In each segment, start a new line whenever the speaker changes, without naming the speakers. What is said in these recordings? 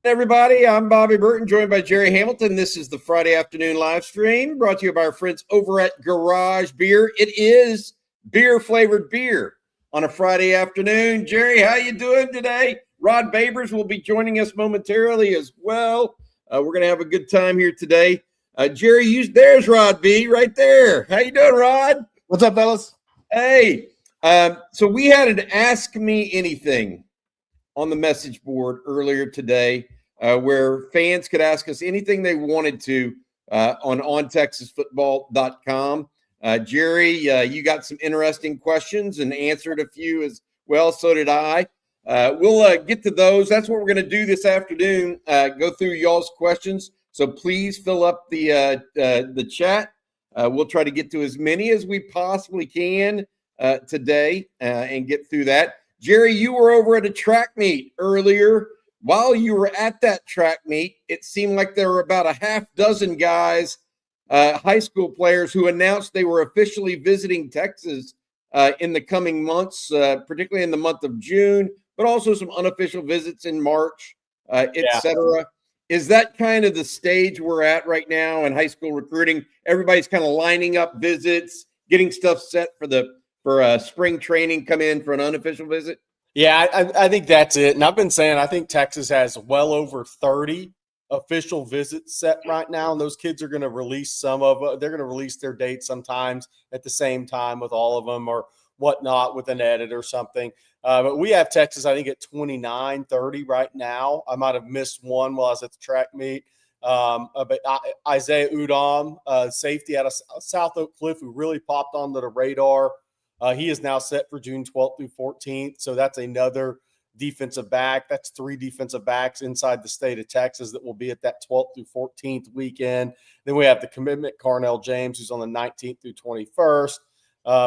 Everybody, I'm Bobby Burton, joined by Jerry Hamilton. This is the Friday afternoon live stream brought to you by our friends over at Garage Beer. It is beer-flavored beer on a Friday afternoon. Jerry, how you doing today? Rod Babers will be joining us momentarily as well. We're going to have a good time here today. Jerry, there's Rod B right there. How you doing, Rod?
What's up, fellas?
Hey, so we had an Ask Me Anything on the message board earlier today, where fans could ask us anything they wanted to on ontexasfootball.com. Jerry, you got some interesting questions and answered a few as well. So did I. We'll get to those. That's what we're going to do this afternoon. Go through y'all's questions. So please fill up the chat. We'll try to get to as many as we possibly can today and get through that. Jerry, you were over at a track meet earlier. While you were at that track meet, it seemed like there were about a half dozen guys, high school players, who announced they were officially visiting Texas in the coming months, particularly in the month of June, but also some unofficial visits in March, etc. Is that kind of the stage we're at right now in high school recruiting? Everybody's kind of lining up visits, getting stuff set for spring training, come in for an unofficial visit?
Yeah, I think that's it. And I've been saying I think Texas has well over 30 official visits set right now, and those kids are going to release they're going to release their dates sometimes at the same time with all of them or whatnot with an edit or something. But we have Texas, I think, at 29, 30 right now. I might have missed one while I was at the track meet. But Isaiah Udom, safety out of South Oak Cliff, who really popped onto the radar. He is now set for June 12th through 14th. So that's another defensive back. That's 3 defensive backs inside the state of Texas that will be at that 12th through 14th weekend. Then we have the commitment, Carnell James, who's on the 19th through 21st.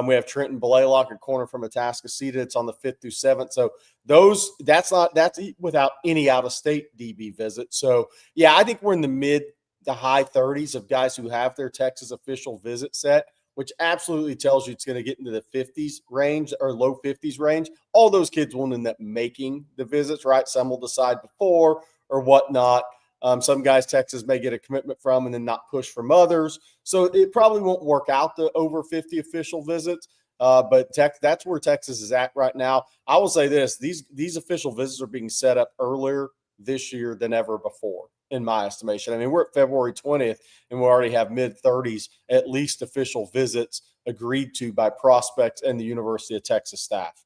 We have Trenton Blaylock, a corner from Atascocita. It's on the 5th through 7th. So that's without any out-of-state DB visits. So, yeah, I think we're in the mid to high 30s of guys who have their Texas official visit set, which absolutely tells you it's going to get into the 50s range or low 50s range. All those kids will end up making the visits, right? Some will decide before or whatnot. Some guys Texas may get a commitment from and then not push from others. So it probably won't work out the over 50 official visits, but that's where Texas is at right now. I will say this, these official visits are being set up earlier this year than ever before, in my estimation. I mean, we're at February 20th, and we already have mid-30s, at least official visits agreed to by prospects and the University of Texas staff.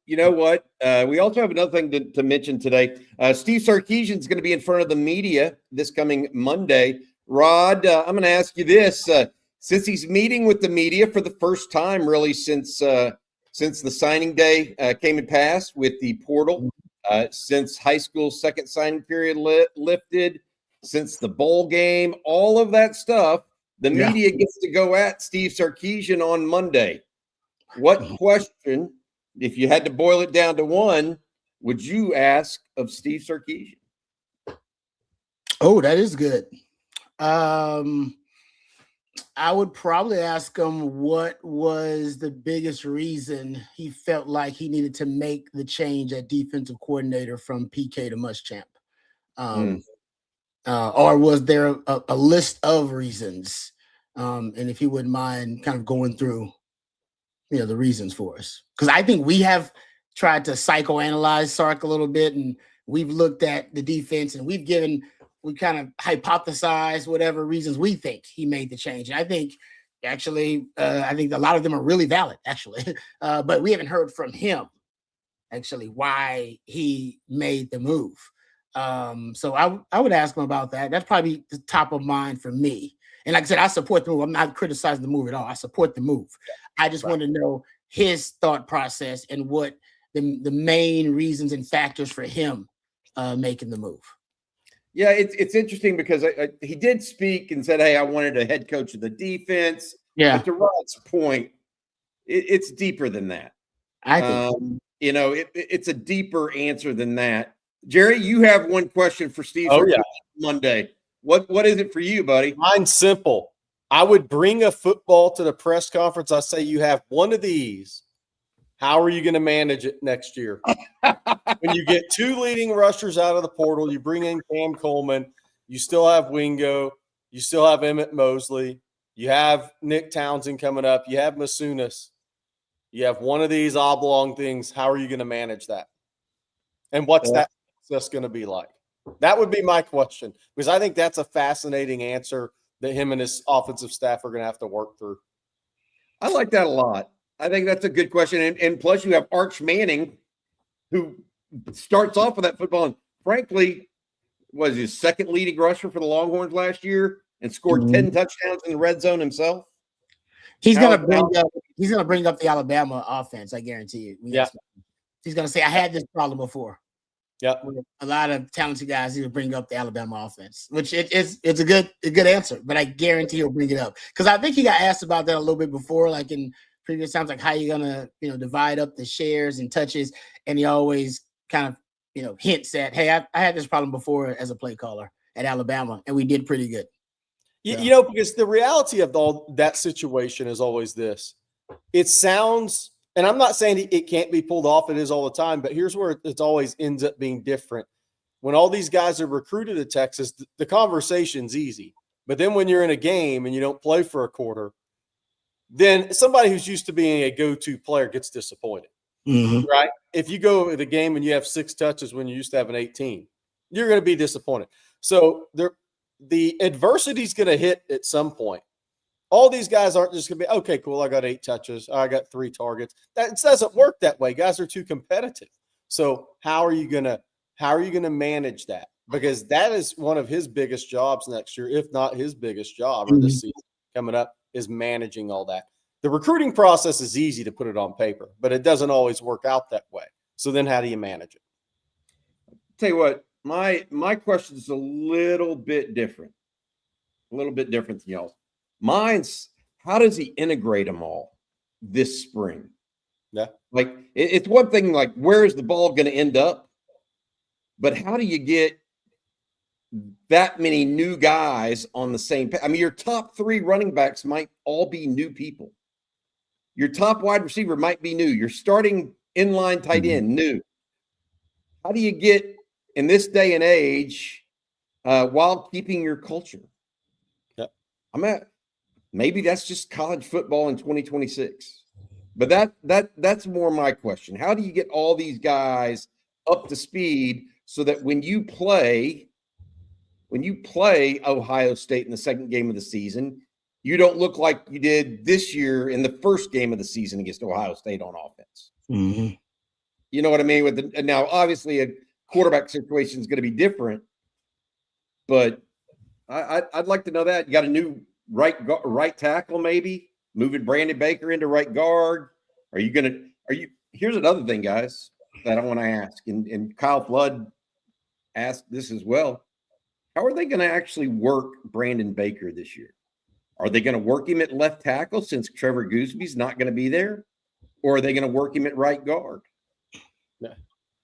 You know what? We also have another thing to mention today. Steve Sarkeesian is going to be in front of the media this coming Monday. Rod, I'm going to ask you this. Since he's meeting with the media for the first time really since the signing day came and passed with the portal, since high school second signing period lifted, since the bowl game, all of that stuff, the media gets to go at Steve Sarkeesian on Monday. What question, if you had to boil it down to one, would you ask of Steve Sarkeesian?
Oh, that is good. I would probably ask him what was the biggest reason he felt like he needed to make the change at defensive coordinator from PK to Muschamp. Or was there a list of reasons? And if he wouldn't mind kind of going through, the reasons for us. Because I think we have tried to psychoanalyze Sark a little bit, and we've looked at the defense and we kind of hypothesized whatever reasons we think he made the change. And I think a lot of them are really valid, actually. But we haven't heard from him, actually, why he made the move. So I would ask him about that. That's probably the top of mind for me. And like I said, I support the move. I'm not criticizing the move at all. I support the move. I just want to know his thought process and what the main reasons and factors for him making the move.
Yeah, it's interesting because he did speak and said, hey, I wanted a head coach of the defense.
Yeah.
But to Rod's point, it's deeper than that.
I think.
It's a deeper answer than that. Jerry, you have one question for Steve Monday. What is it for you, buddy?
Mine's simple. I would bring a football to the press conference. I say you have one of these. How are you going to manage it next year? When you get 2 leading rushers out of the portal, you bring in Cam Coleman, you still have Wingo, you still have Emmett Mosley, you have Nick Townsend coming up, you have Masunas, you have one of these oblong things. How are you going to manage that? And what's that process going to be like? That would be my question, because I think that's a fascinating answer that him and his offensive staff are going to have to work through.
I like that a lot. I think that's a good question. And plus, you have Arch Manning, who starts off with that football and, frankly, was his second leading rusher for the Longhorns last year and scored 10 touchdowns in the red zone himself.
He's gonna bring up the Alabama offense. I guarantee you.
Yeah.
He's gonna say, "I had this problem before."
Yeah,
a lot of talented guys. He'll bring up the Alabama offense, which it's a good answer. But I guarantee he'll bring it up because I think he got asked about that a little bit before, like in previous times, like how you gonna divide up the shares and touches, and he always kind of hints at, "Hey, I had this problem before as a play caller at Alabama, and we did pretty good."
Because the reality of all that situation is always this. It sounds, and I'm not saying it can't be pulled off. It is all the time, but here's where it always ends up being different. When all these guys are recruited to Texas, the conversation's easy. But then when you're in a game and you don't play for a quarter, then somebody who's used to being a go-to player gets disappointed, right? If you go to the game and you have 6 touches when you used to have an 18, you're going to be disappointed. So the adversity is going to hit at some point. All these guys aren't just going to be, okay, cool, I got 8 touches, I got 3 targets. That doesn't work that way. Guys are too competitive. So how are you going to manage that? Because that is one of his biggest jobs next year, if not his biggest job or this season coming up, is managing all that. The recruiting process is easy to put it on paper, but it doesn't always work out that way. So then how do you manage it?
Tell you what, my question is a little bit different than y'all's. Mine's, how does he integrate them all this spring?
Yeah.
Like, it's one thing, like, where is the ball going to end up? But how do you get that many new guys on the same page? I mean, your top 3 running backs might all be new people. Your top wide receiver might be new. Your starting inline tight end, new. How do you get, in this day and age, while keeping your culture?
Yeah.
Maybe that's just college football in 2026. But that's more my question. How do you get all these guys up to speed so that when you play Ohio State in the second game of the season, you don't look like you did this year in the first game of the season against Ohio State on offense? You know what I mean? Now, obviously, a quarterback situation is going to be different, but I'd like to know that. You got a new right tackle, maybe moving Brandon Baker into right guard. Here's another thing, guys, that I want to ask, and Kyle Flood asked this as well. How are they going to actually work Brandon Baker this year? Are they going to work him at left tackle since Trevor Goosby's not going to be there? Or are they going to work him at right guard?
Yeah.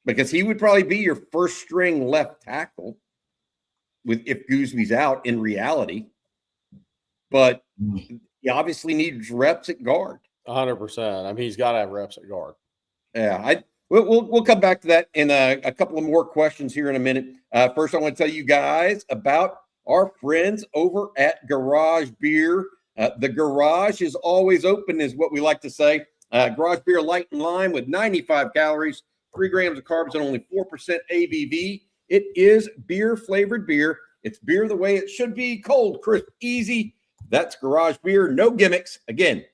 Because he would probably be your first string left tackle if Goosby's out in reality. But he obviously needs reps at guard.
100%. I mean, he's got to have reps at guard.
Yeah, we'll come back to that in a couple of more questions here in a minute. First, I want to tell you guys about our friends over at Garage Beer. The garage is always open, is what we like to say. Garage Beer Light and Lime with 95 calories, 3 grams of carbs, and only 4% ABV. It is beer-flavored beer. It's beer the way it should be, cold, crisp, easy. That's Garage Beer, no gimmicks. Again,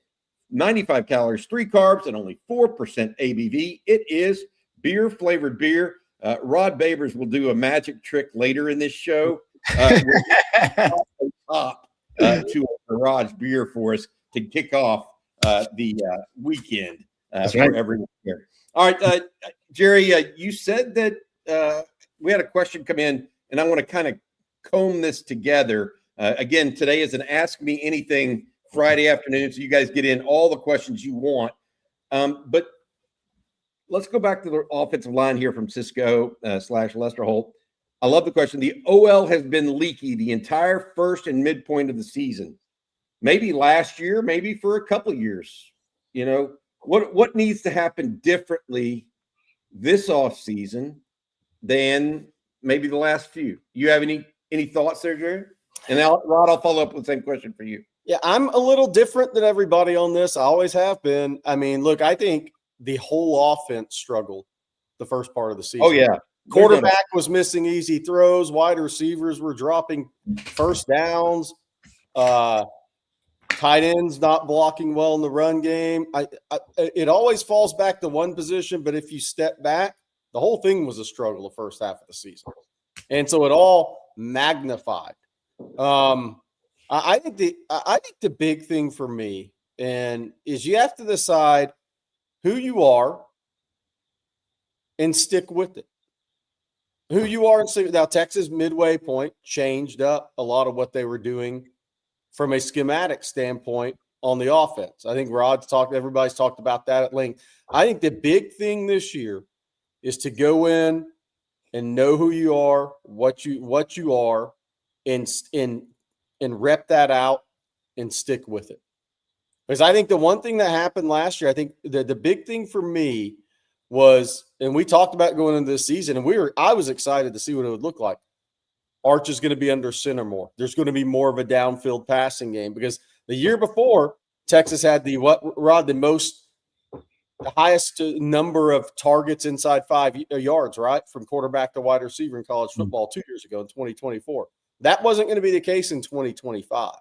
95 calories, 3 carbs, and only 4% ABV. It is beer-flavored beer. Rod Babers will do a magic trick later in this show. Top to a Garage Beer for us to kick off the weekend for everyone here. All right, Jerry, you said that we had a question come in, and I want to kind of comb this together. Again, today is an Ask Me Anything Friday afternoon, so you guys get in all the questions you want. But let's go back to the offensive line here from Cisco / Lester Holt. I love the question. The OL has been leaky the entire first and midpoint of the season. Maybe last year, maybe for a couple of years. what needs to happen differently this offseason than maybe the last few? You have any thoughts there, Jerry? And Rod, I'll follow up with the same question for you.
Yeah, I'm a little different than everybody on this. I always have been. I mean, look, I think the whole offense struggled the first part of the season.
Oh, yeah.
Quarterback was missing easy throws. Wide receivers were dropping first downs. Tight ends not blocking well in the run game. It always falls back to one position, but if you step back, the whole thing was a struggle the first half of the season. And so it all magnified. I think the big thing for me is you have to decide who you are and stick with it. Who you are and stick. Now, Texas midway point changed up a lot of what they were doing from a schematic standpoint on the offense. I think everybody's talked about that at length. I think the big thing this year is to go in and know who you are, what you are, and rep that out and stick with it. Because I think the one thing that happened last year, I think the big thing for me was, and we talked about going into this season, and I was excited to see what it would look like. Arch is going to be under center more. There's going to be more of a downfield passing game because the year before, Texas had the highest number of targets inside 5 yards, right, from quarterback to wide receiver in college football 2 years ago in 2024. That wasn't going to be the case in 2025.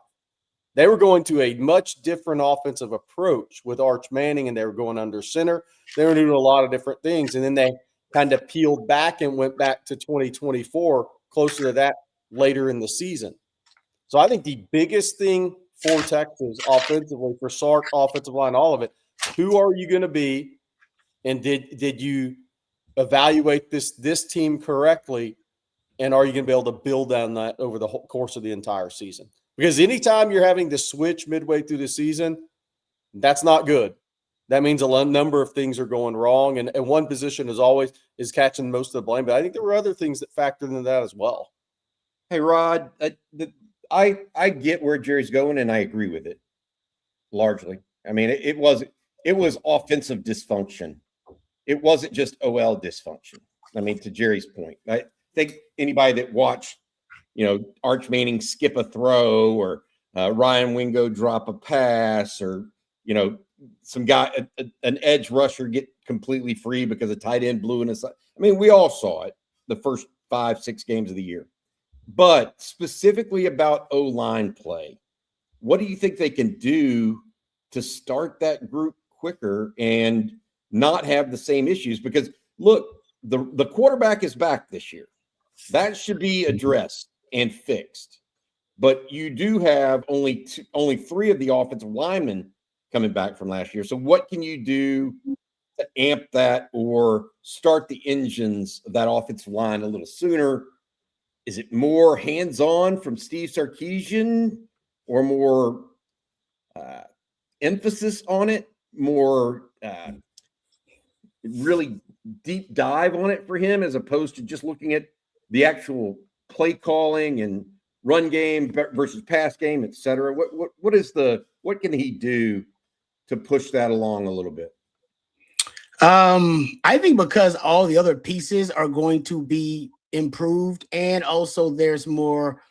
They were going to a much different offensive approach with Arch Manning, and they were going under center. They were doing a lot of different things, and then they kind of peeled back and went back to 2024, closer to that later in the season. So I think the biggest thing for Texas offensively, for Sark, offensive line, all of it, who are you going to be, and did you evaluate this team correctly, and are you going to be able to build on that over the whole course of the entire season? Because anytime you're having to switch midway through the season, that's not good. That means a number of things are going wrong, and one position is catching most of the blame. But I think there were other things that factored into that as well.
Hey, Rod, I get where Jerry's going, and I agree with it largely. I mean, it was offensive dysfunction. It wasn't just OL dysfunction. I mean, to Jerry's point, I think anybody that watched, Arch Manning skip a throw, or Ryan Wingo drop a pass, or some guy, an edge rusher get completely free because a tight end blew in his. I mean, we all saw it the first 5-6 games of the year. But specifically about O-line play, what do you think they can do to start that group quicker and not have the same issues? Because look, the quarterback is back this year. That should be addressed and fixed. But you do have only 3 of the offensive linemen coming back from last year. So what can you do to amp that or start the engines of that offensive line a little sooner? Is it more hands-on from Steve Sarkisian, or more emphasis on it, more really deep dive on it for him, as opposed to just looking at the actual play calling and run game versus pass game, et cetera? What can he do to push that along a little bit?
I think because all the other pieces are going to be improved, and also there's more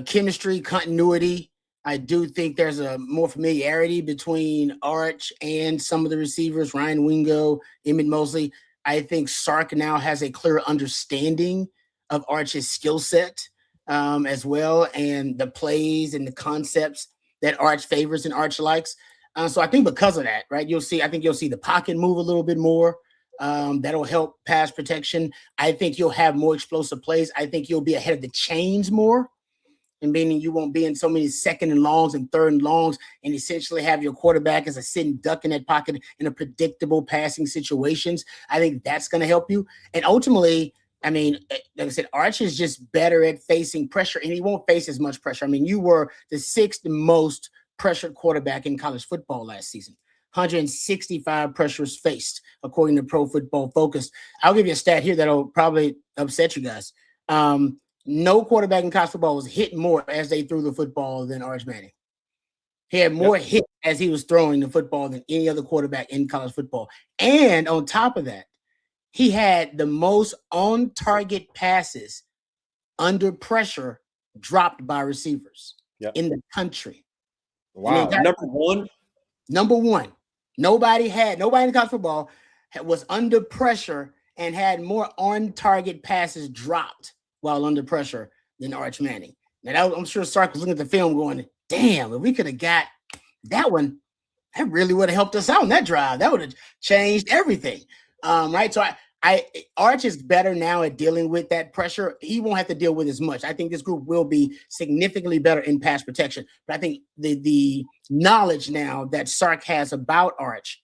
chemistry, continuity. I do think there's a more familiarity between Arch and some of the receivers, Ryan Wingo, Emmett Mosley. I think Sark now has a clear understanding of Arch's skill set as well, and the plays and the concepts that Arch favors and Arch likes. So I think because of that, right, I think you'll see the pocket move a little bit more. That'll help pass protection. I think you'll have more explosive plays. I think you'll be ahead of the chains more, and meaning you won't be in so many second and longs and third and longs, and essentially have your quarterback as a sitting duck in that pocket in a predictable passing situations. I think that's going to help you. And ultimately, I mean, like I said, Arch is just better at facing pressure, and he won't face as much pressure. I mean, you were the 6th most pressured quarterback in college football last season. 165 pressures faced, according to Pro Football Focus. I'll give you a stat here that'll probably upset you guys. No quarterback in college football was hit more as they threw the football than Arch Manning. He had more hits as he was throwing the football than any other quarterback in college football. And on top of that, he had the most on-target passes under pressure dropped by receivers in the country.
Wow. Number one. Nobody in college football was under pressure and had more on-target passes dropped while under pressure than Arch Manning. Now, I'm sure Sark was looking at the film going, damn, if we could have got that one, that really would have helped us out in that drive. That would have changed everything. Right? So Arch is better now at dealing with that pressure. He won't have to deal with as much. I think this group will be significantly better in pass protection. But I think the knowledge now that Sark has about Arch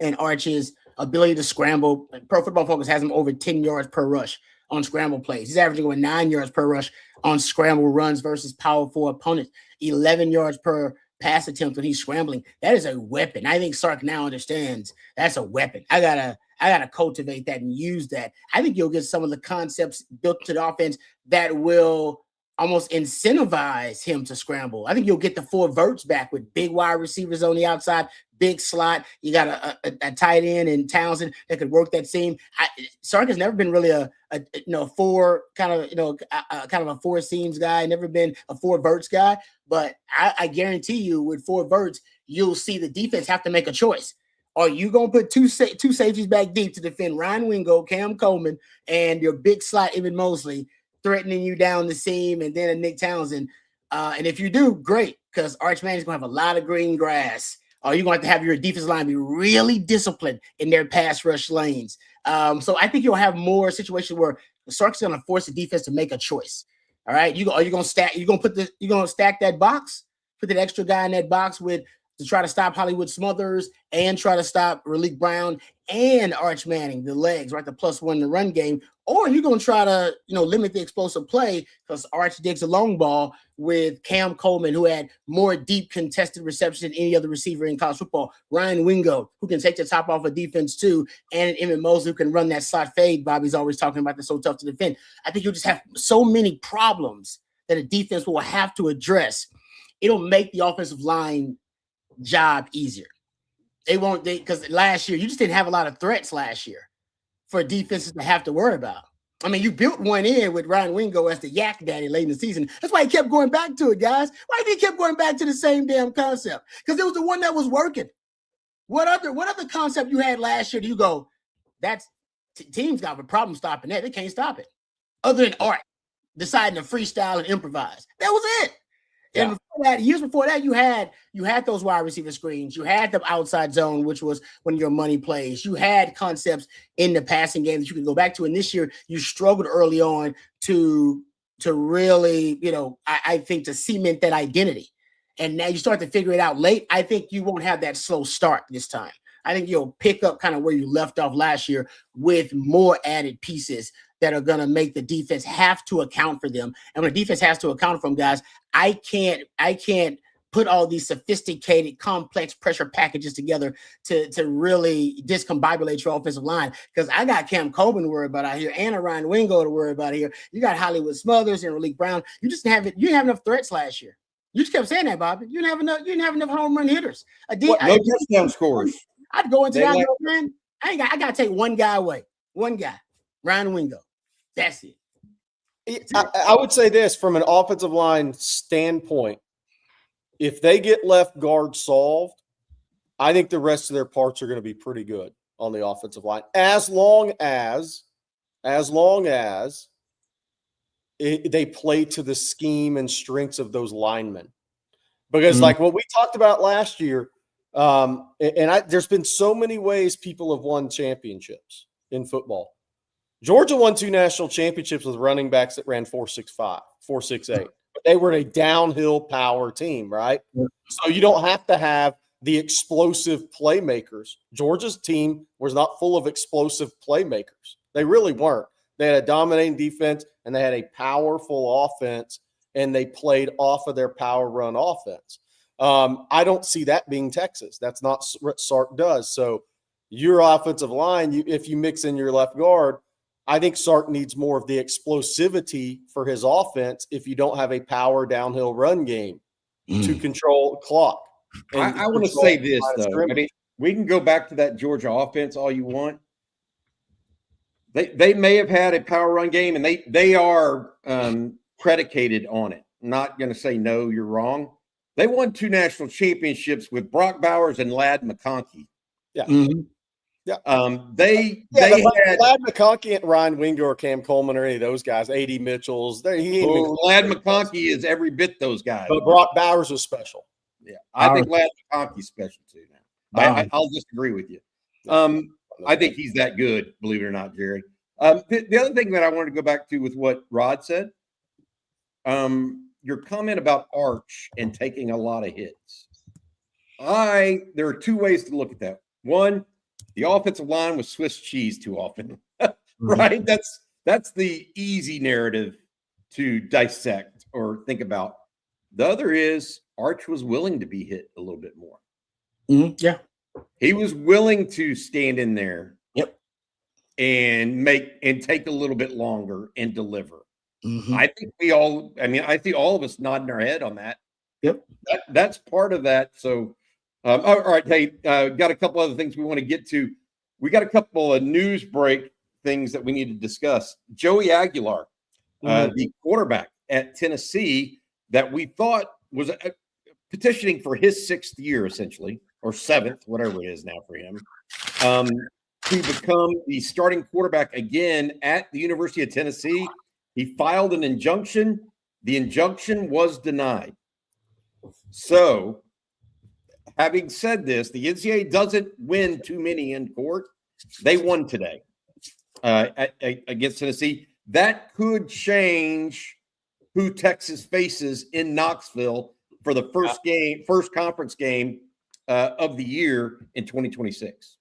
and Arch's ability to scramble, Pro Football Focus has him over 10 yards per rush on scramble plays. He's averaging over 9 yards per rush on scramble runs versus powerful opponents, 11 yards per pass attempt when he's scrambling. That is a weapon. I think Sark now understands that's a weapon. I gotta cultivate that and use that. I think you'll get some of the concepts built to the offense that will almost incentivize him to scramble. I think you'll get the 4 verts back with big wide receivers on the outside, big slot. You got a tight end and Townsend that could work that seam. Sark has never been really a four kind of a 4 seams guy. Never been a 4 verts guy. But I guarantee you, with 4 verts, you'll see the defense have to make a choice. Are you going to put two safeties back deep to defend Ryan Wingo, Cam Coleman, and your big slot, Evan Mosley, threatening you down the seam, and then a Nick Townsend? And if you do, great, because Arch Manning's going to have a lot of green grass. Or you're going to have your defensive line be really disciplined in their pass rush lanes. So I think you'll have more situations where Sark's going to force the defense to make a choice. All right, are you going to stack? You're going to stack that box, put that extra guy in that box to try to stop Hollywood Smothers and try to stop Raleek Brown and Arch Manning, the legs, right? The +1 in the run game. Or you're going to try to, limit the explosive play because Arch digs a long ball with Cam Coleman, who had more deep contested reception than any other receiver in college football. Ryan Wingo, who can take the top off of defense too. And Emmett Mosley, who can run that slot fade. Bobby's always talking about that's so tough to defend. I think you'll just have so many problems that a defense will have to address. It'll make the offensive line job easier. Because last year you just didn't have a lot of threats last year for defenses to have to worry about. I mean, you built one in with Ryan Wingo as the yak daddy late in the season. That's why he kept going back to it, guys. Why did he keep going back to the same damn concept? Because it was the one that was working. What other concept you had last year do you go, that's teams got a problem stopping that. They can't stop it. Other than Art deciding to freestyle and improvise. That was it. Yeah. And before that, years before that, you had those wide receiver screens. You had the outside zone, which was one of your money plays. You had concepts in the passing game that you could go back to. And this year, you struggled early on to really, I think to cement that identity. And now you start to figure it out late. I think you won't have that slow start this time. I think you'll pick up kind of where you left off last year with more added pieces that are going to make the defense have to account for them. And when the defense has to account for them, guys, I can't put all these sophisticated, complex pressure packages together to really discombobulate your offensive line. Because I got Cam Coleman to worry about out here and a Ryan Wingo to worry about here. You got Hollywood Smothers and Raleek Brown. You didn't have enough threats last year. You just kept saying that, Bobby. You didn't have enough home run hitters. No touchdown scores.
I'd go into that, man. I got to take one guy away. One guy, Ryan Wingo. That's it.
I would say this from an offensive line standpoint. If they get left guard solved, I think the rest of their parts are going to be pretty good on the offensive line, as long as they play to the scheme and strengths of those linemen. Because like what we talked about last year, there's been so many ways people have won championships in football. Georgia won 2 national championships with running backs that ran 4.65, 4.68. But they were a downhill power team, right? So you don't have to have the explosive playmakers. Georgia's team was not full of explosive playmakers. They really weren't. They had a dominating defense, and they had a powerful offense, and they played off of their power run offense. I don't see that being Texas. That's not what Sark does. So your offensive line, if you mix in your left guard, I think Sark needs more of the explosivity for his offense if you don't have a power downhill run game. to control clock.
I want to say this, though. I mean, we can go back to that Georgia offense all you want. They may have had a power run game, and they are predicated on it. I'm not going to say no, you're wrong. They won 2 national championships with Brock Bowers and Ladd McConkey.
Yeah.
Mm-hmm.
Yeah.
They
had Ladd McConkey and Ryan Wingo or Cam Coleman or any of those guys, A.D. Mitchell's. Ladd
McConkey is every bit those guys.
But Brock Bowers was special.
Yeah. I think Ladd McConkey's special too now. I'll disagree with you. I think he's that good, believe it or not, Jerry. The other thing that I wanted to go back to with what Rod said, your comment about Arch and taking a lot of hits. There are 2 ways to look at that. One, the offensive line was Swiss cheese too often, right? That's the easy narrative to dissect or think about. The other is Arch was willing to be hit a little bit more.
Mm-hmm. Yeah.
He was willing to stand in there.
Yep.
And take a little bit longer and deliver.
Mm-hmm.
I think I see all of us nodding our head on that.
Yep.
That's part of that. So, all right. Hey, got a couple other things we want to get to. We got a couple of news break things that we need to discuss. Joey Aguilar, the quarterback at Tennessee that we thought was petitioning for his 6th year, essentially, or 7th, whatever it is now for him, to become the starting quarterback again at the University of Tennessee. He filed an injunction. The injunction was denied. So, having said this, the NCAA doesn't win too many in court. They won today against Tennessee. That could change who Texas faces in Knoxville for the first conference game of the year in 2026.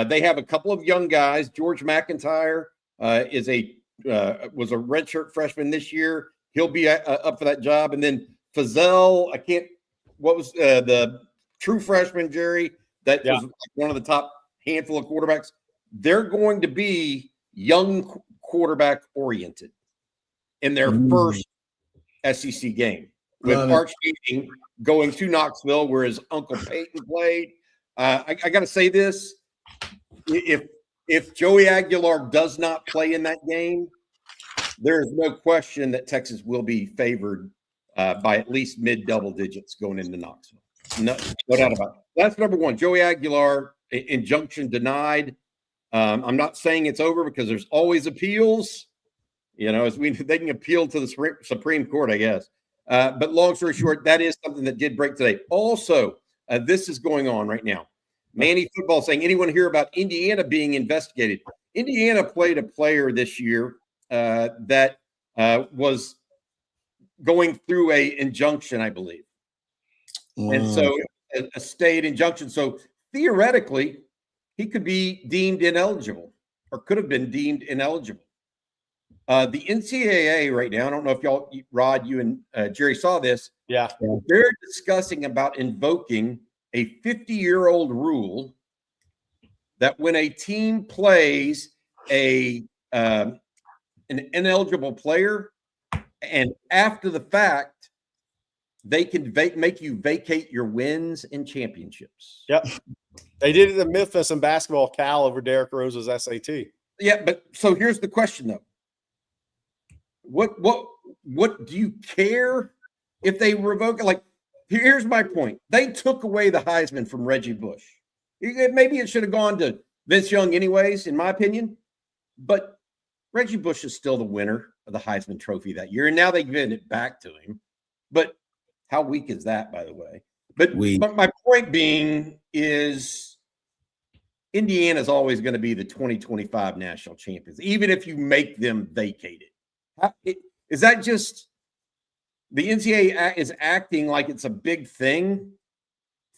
They have a couple of young guys. George McIntyre was a redshirt freshman this year. He'll be up for that job. And then Fazell, what was the true freshman, Jerry? That was one of the top handful of quarterbacks. They're going to be young quarterback oriented in their first SEC game. With Arch Manning going to Knoxville, where his Uncle Peyton played. I got to say this. If Joey Aguilar does not play in that game, there is no question that Texas will be favored by at least mid-double digits going into Knoxville. No doubt about it. That's number one. Joey Aguilar, injunction denied. I'm not saying it's over because there's always appeals. They can appeal to the Supreme Court, I guess. But long story short, that is something that did break today. Also, this is going on right now. Manny Football saying, anyone hear about Indiana being investigated? Indiana played a player this year that was going through a injunction, I believe. And so a state injunction. So theoretically, he could be deemed ineligible or could have been deemed ineligible. The NCAA right now, I don't know if y'all, Rod, you and Jerry saw this.
Yeah.
They're discussing about invoking a 50-year-old rule that when a team plays an ineligible player and after the fact, they can make you vacate your wins and championships.
Yep. They did it in Memphis in basketball, Cal over Derrick Rose's SAT.
Yeah, but so here's the question, though. What do you care if they revoke it? Like, here's my point. They took away the Heisman from Reggie Bush. Maybe it should have gone to Vince Young anyways, in my opinion. But Reggie Bush is still the winner of the Heisman Trophy that year, and now they've given it back to him. But how weak is that, by the way? But my point being is Indiana is always going to be the 2025 national champions, even if you make them vacate it. Is that just the NCAA is acting like it's a big thing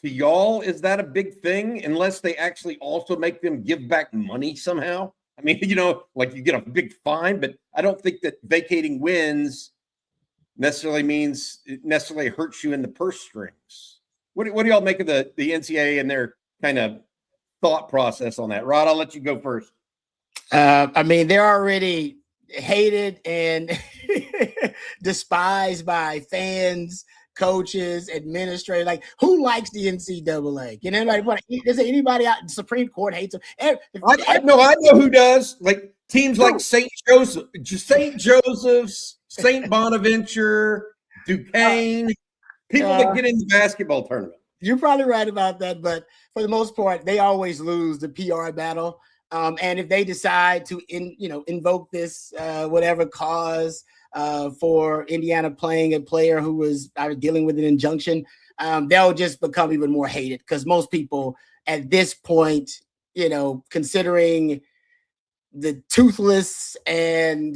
to y'all? Is that a big thing unless they actually also make them give back money somehow? I mean, like you get a big fine, but I don't think that vacating wins necessarily hurts you in the purse strings. What do y'all make of the NCAA and their kind of thought process on that? Rod, I'll let you go first.
I mean, they're already hated and despised by fans, coaches, administrators, like who likes the NCAA? Can anybody? Is there anybody out? The Supreme Court hates them.
I know who does. Like teams like St. Joseph's, St. Bonaventure, Duquesne, people that get in the basketball tournament.
You're probably right about that, but for the most part, they always lose the PR battle. And if they decide to invoke this whatever cause for Indiana playing a player who was dealing with an injunction, they'll just become even more hated because most people at this point, considering the toothless and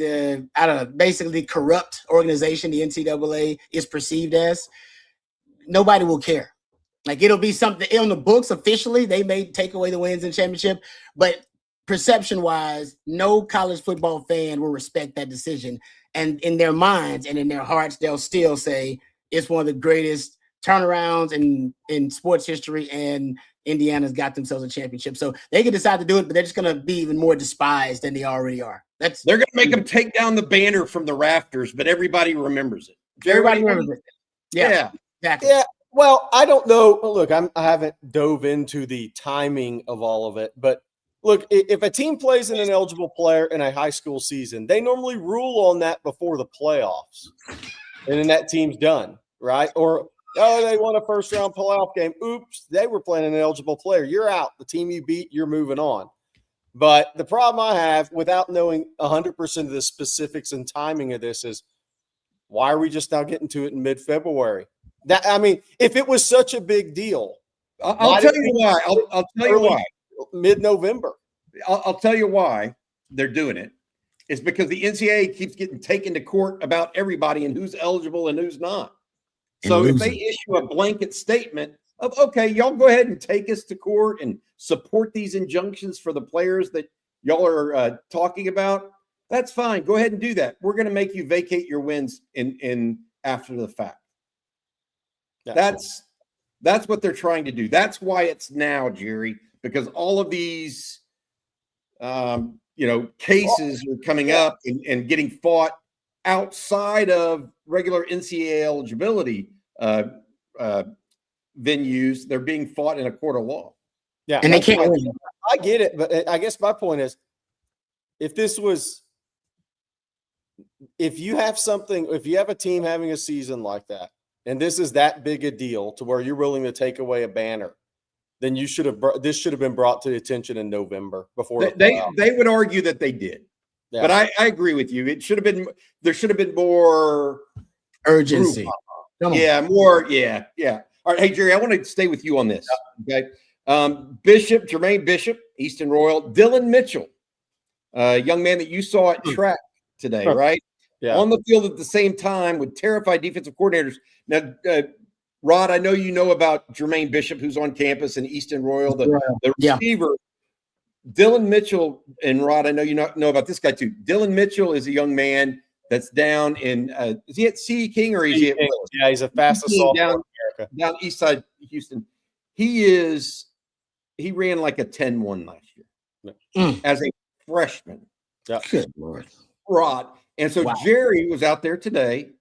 basically corrupt organization the NCAA is perceived as, nobody will care. Like it'll be something on the books officially. They may take away the wins and championship, but perception-wise, no college football fan will respect that decision. And in their minds and in their hearts, they'll still say it's one of the greatest turnarounds in sports history, and Indiana's got themselves a championship. So they can decide to do it, but they're just going to be even more despised than they already are. They're
going to make them take down the banner from the rafters, but everybody remembers it.
Everybody remembers it. Yeah, exactly.
Yeah. Well, I don't know. Look, I haven't dove into the timing of all of it, but look, if a team plays an ineligible player in a high school season, they normally rule on that before the playoffs, and then that team's done, right? Or, they won a first-round playoff game. Oops, they were playing an ineligible player. You're out. The team you beat, you're moving on. But the problem I have, without knowing 100% of the specifics and timing of this, is why are we just now getting to it in mid-February? If it was such a big deal,
I'll tell you why. I'll tell you why.
Mid-November.
I'll tell you why they're doing it. It's because the NCAA keeps getting taken to court about everybody and who's eligible and who's not. So if they issue a blanket statement of, okay, y'all go ahead and take us to court and support these injunctions for the players that y'all are talking about, that's fine. Go ahead and do that. We're going to make you vacate your wins in after the fact. That's what they're trying to do. That's why it's now, Jerry, because all of these, cases are coming up and getting fought outside of regular NCAA eligibility venues. They're being fought in a court of law.
Yeah,
and they can't win.
I get it, but I guess my point is, if you have a team having a season like that, and this is that big a deal to where you're willing to take away a banner, then this should have been brought to the attention in November before
they would argue that they did. Yeah. But I agree with you. There should have been more
urgency.
Yeah, more. Yeah. All right. Hey, Jerry, I want to stay with you on this. Okay. Jermaine Bishop, Easton Royal, Dylan Mitchell, young man that you saw at track today, right? Yeah. On the field at the same time with terrified defensive coordinators. Now, Rod, I know you know about Jermaine Bishop, who's on campus, and Easton Royal, the receiver. Dylan Mitchell, and Rod, I know you know about this guy too. Dylan Mitchell is a young man that's down in is he at C. King or is he at Willis?
Yeah, he's a fastest
down east side Houston. He ran like a 10-1 last year as a freshman.
Yeah.
Good Lord.
Rod. And so Jerry was out there today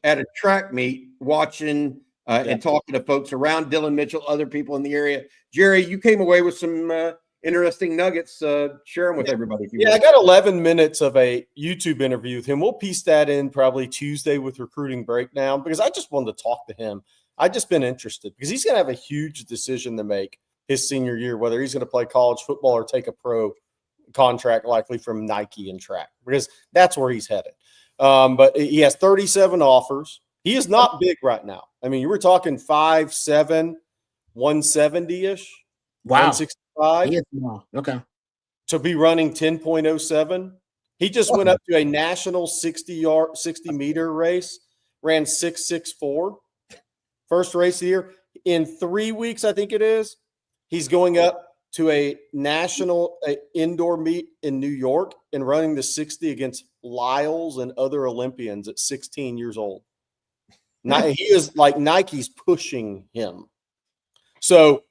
at a track meet watching and talking to folks around Dylan Mitchell, other people in the area. Jerry, you came away with some interesting nuggets. Share them with everybody. If you
want. I got 11 minutes of a YouTube interview with him. We'll piece that in probably Tuesday with Recruiting Breakdown because I just wanted to talk to him. I've just been interested because he's going to have a huge decision to make his senior year, whether he's going to play college football or take a pro contract likely from Nike and track because that's where he's headed. But he has 37 offers. He is not big right now. I mean, you were talking 5'7", 170-ish.
Wow.
165.
Okay.
To be running 10.07. He just went up to a national 60-meter race, ran 6.64. First race of the year. In 3 weeks, I think it is, he's going up to a national indoor meet in New York and running the 60 against Lyles and other Olympians at 16 years old. Now, he is like Nike's pushing him. So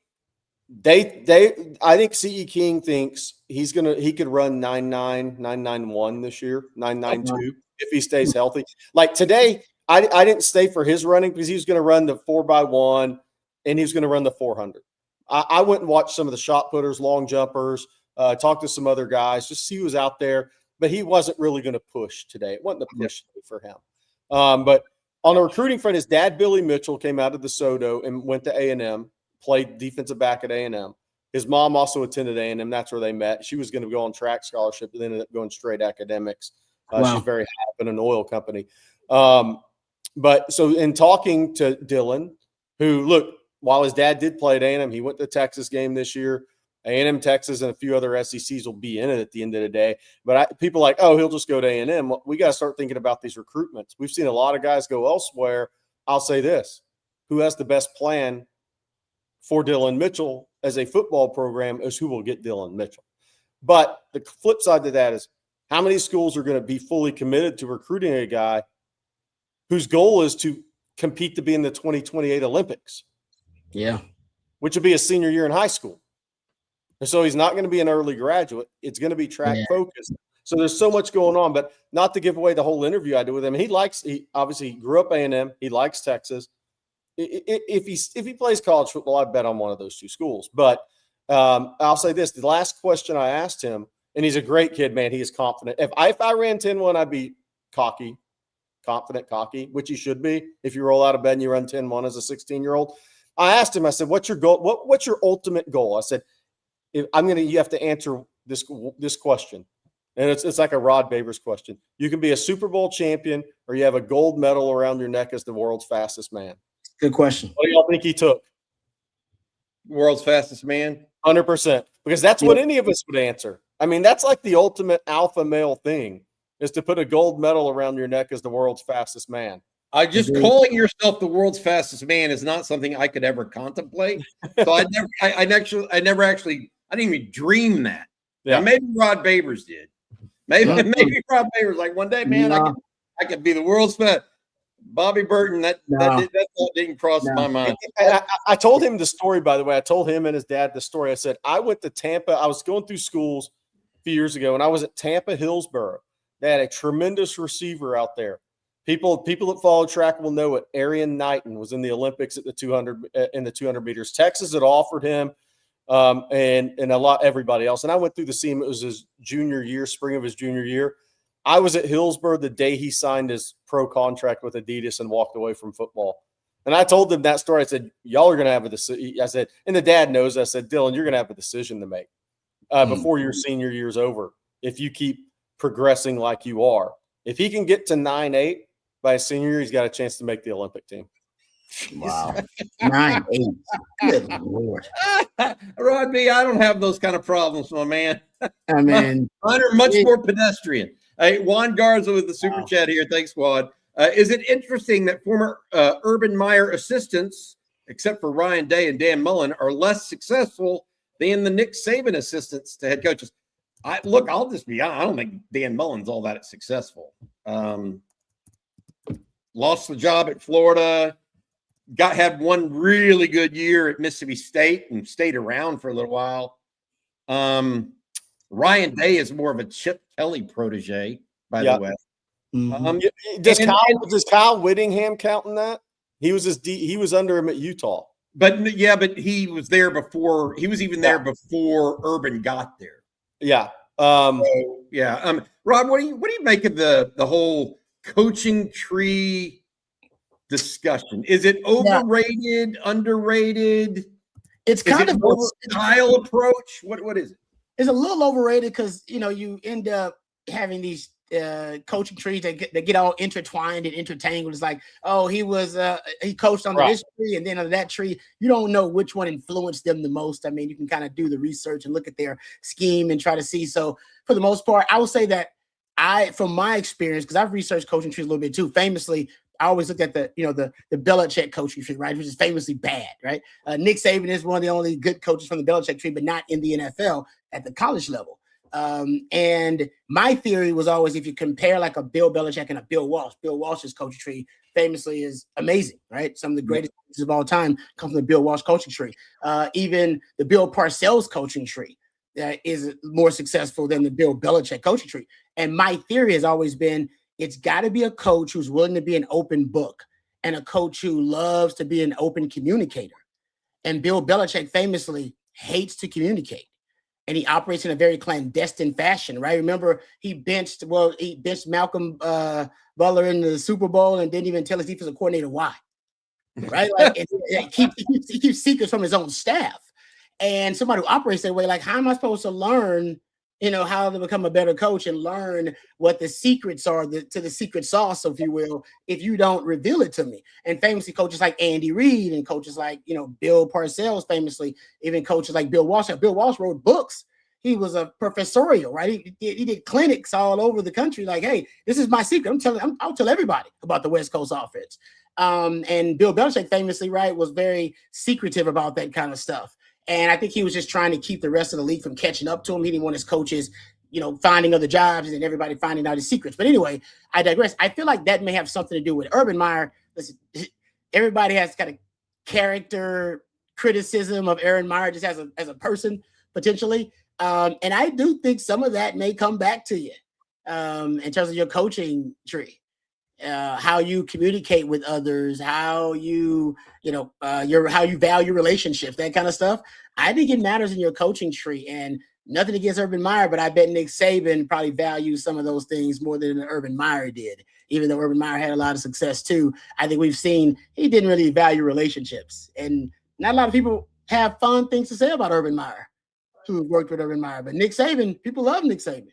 I think C.E. King thinks he could run 9.9, 9.91 this year, 9.92 if he stays healthy. Like today, I didn't stay for his running because he was going to run the 4x1 and he was going to run the 400. I went and watched some of the shot putters, long jumpers, talked to some other guys, just see who was out there. But he wasn't really going to push today. It wasn't a push for him. But on the recruiting front, his dad, Billy Mitchell, came out of DeSoto and went to A&M, played defensive back at A&M. His mom also attended A&M. That's where they met. She was going to go on track scholarship and ended up going straight academics.
Wow.
She's very happy in an oil company. But so in talking to Dylan, who, look, while his dad did play at A&M, he went to the Texas game this year. A&M, Texas, and a few other SECs will be in it at the end of the day. But people are like, oh, he'll just go to A&M. Well, we got to start thinking about these recruitments. We've seen a lot of guys go elsewhere. I'll say this. Who has the best plan for Dylan Mitchell as a football program is who will get Dylan Mitchell. But the flip side to that is how many schools are going to be fully committed to recruiting a guy whose goal is to compete to be in the 2028 Olympics?
Yeah.
Which would be a senior year in high school. And so he's not going to be an early graduate. It's going to be track focused. So there's so much going on, but not to give away the whole interview I did with him. He obviously grew up A&M. He likes Texas. If he plays college football, I bet on one of those two schools. But I'll say this, the last question I asked him, and he's a great kid, man. He is confident. If I ran 10-1, I'd be confident, cocky, which you should be. If you roll out of bed and you run 10-1 as a 16-year-old. I asked him, I said, what's your goal? What's your ultimate goal? I said, you have to answer this question. And it's like a Rod Babers question. You can be a Super Bowl champion or you have a gold medal around your neck as the world's fastest man.
Good question.
What do y'all think he took?
World's fastest man?
100%. Because that's what any of us would answer. I mean, that's like the ultimate alpha male thing, is to put a gold medal around your neck as the world's fastest man.
Calling yourself the world's fastest man is not something I could ever contemplate. So I didn't even dream that.
Yeah.
Now, maybe Rod Babers did. Maybe Rod Babers, like, one day, man, I could be the world's best. Bobby Burton, that didn't cross my mind.
I told him the story, by the way. I told him and his dad the story. I said, I went to Tampa. I was going through schools a few years ago, and I was at Tampa Hillsborough. They had a tremendous receiver out there. People that follow track will know it. Arian Knighton was in the Olympics at the 200 meters. Texas had offered him, and everybody else. And I went through the scene. It was his junior year, spring of his junior year. I was at Hillsborough the day he signed his pro contract with Adidas and walked away from football. And I told them that story. I said, y'all are going to have a decision. I said, and the dad knows. I said, Dylan, you're going to have a decision to make before your senior year's over. If you keep progressing like you are, if he can get to 9.8 by his senior year, he's got a chance to make the Olympic team.
Wow. 9.8. Good Lord.
Rod B, I don't have those kind of problems, my man.
I mean,
mine are much more pedestrian. Hey, Juan Garza with the super chat here. Thanks, Juan. Is it interesting that former Urban Meyer assistants, except for Ryan Day and Dan Mullen, are less successful than the Nick Saban assistants to head coaches? I'll just be honest. I don't think Dan Mullen's all that successful. Lost the job at Florida. Had one really good year at Mississippi State and stayed around for a little while. Ryan Day is more of a Chip Kelly protege, by the way.
Mm-hmm.
Does Kyle Whittingham count in that? He was under him at Utah.
But he was there before. He was even there before Urban got there.
Yeah.
Rob, what do you make of the whole coaching tree discussion? Is it overrated, underrated?
It's kind of
a style approach. What is it?
It's a little overrated because you end up having these coaching trees that get all intertwined and intertangled. It's like, he coached under this tree and then under that tree. You don't know which one influenced them the most. I mean, you can kind of do the research and look at their scheme and try to see. So for the most part, I would say that from my experience, because I've researched coaching trees a little bit too, famously, I always looked at the Belichick coaching tree, right, which is famously bad, right? Nick Saban is one of the only good coaches from the Belichick tree, but not in the NFL at the college level. And my theory was always, if you compare like a Bill Belichick and a Bill Walsh's coaching tree famously is amazing, right? Some of the greatest coaches of all time come from the Bill Walsh coaching tree. Even the Bill Parcells coaching tree is more successful than the Bill Belichick coaching tree. And my theory has always been, it's got to be a coach who's willing to be an open book and a coach who loves to be an open communicator. And Bill Belichick famously hates to communicate. And he operates in a very clandestine fashion, right? Remember, he benched Malcolm Butler in the Super Bowl and didn't even tell his defensive coordinator why, right? Like, he keeps secrets from his own staff. And somebody who operates that way, like, how am I supposed to learn, how to become a better coach and learn what the secrets are to the secret sauce, if you will, if you don't reveal it to me? And famously, coaches like Andy Reid and coaches like, Bill Parcells, famously, even coaches like Bill Walsh. Bill Walsh wrote books. He was a professorial, right? He did clinics all over the country. Like, hey, this is my secret. I'll tell everybody about the West Coast offense. And Bill Belichick famously, right, was very secretive about that kind of stuff. And I think he was just trying to keep the rest of the league from catching up to him. He didn't want his coaches, finding other jobs and everybody finding out his secrets. But anyway, I digress. I feel like that may have something to do with Urban Meyer. Listen, everybody has kind of character criticism of Urban Meyer just as a person, potentially. And I do think some of that may come back to you in terms of your coaching tree. How you communicate with others, how you value relationships, that kind of stuff. I think it matters in your coaching tree. And nothing against Urban Meyer, but I bet Nick Saban probably values some of those things more than Urban Meyer did. Even though Urban Meyer had a lot of success too, I think we've seen he didn't really value relationships. And not a lot of people have fun things to say about Urban Meyer, who worked with Urban Meyer. But Nick Saban, people love Nick Saban.